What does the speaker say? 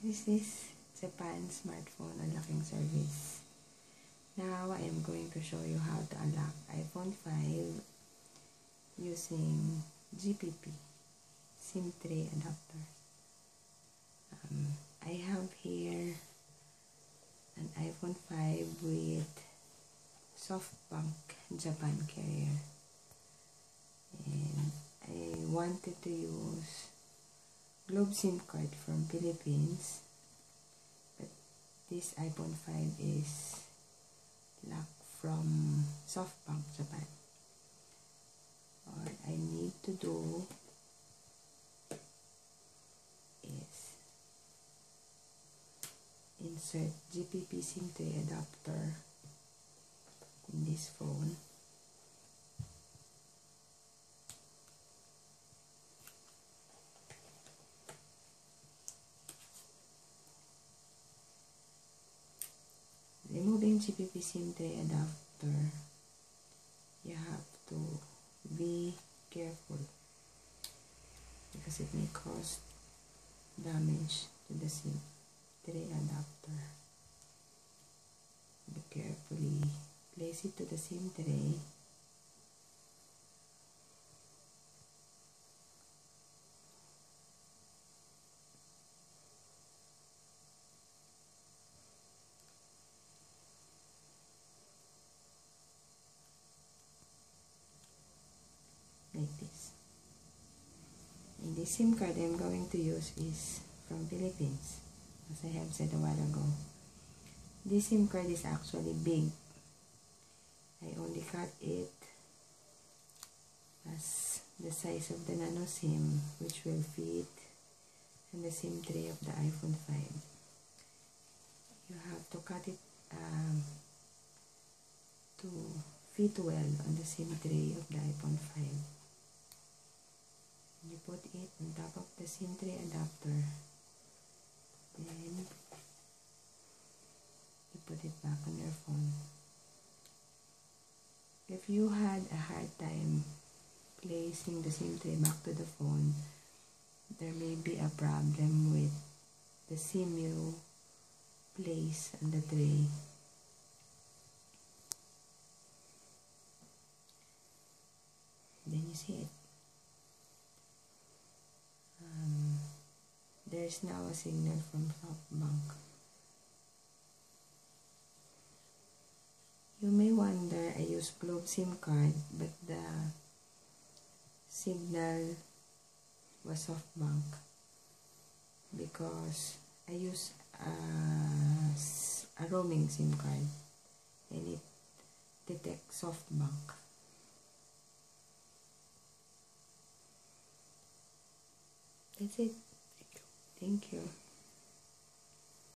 This is Japan smartphone unlocking service. Now I am going to show you how to unlock iPhone 5 using GPP SIM tray adapter. I have here an iPhone 5 with SoftBank Japan carrier, and I wanted to use Globe SIM card from Philippines, but this iPhone 5 is locked from SoftBank Japan. What I need to do is insert GPP SIM tray adapter in this phone. Removing GPP SIM tray adapter, you have to be careful because it may cause damage to the SIM tray adapter. Be carefully place it to the SIM tray. Like this. And the SIM card I'm going to use is from Philippines, as I have said a while ago. This SIM card is actually big. I only cut it as the size of the nano SIM, which will fit in the SIM tray of the iPhone 5. You have to cut it to fit well on the SIM tray of the iPhone 5. You put it on top of the SIM tray adapter, then you put it back on your phone. If you had a hard time placing the SIM tray back to the phone, there may be a problem with the SIM you place on the tray. Then you see it. There's now a signal from SoftBank. You may wonder, I use Globe SIM card, but the signal was SoftBank because I use a roaming SIM card and it detects SoftBank. That's it. Thank you.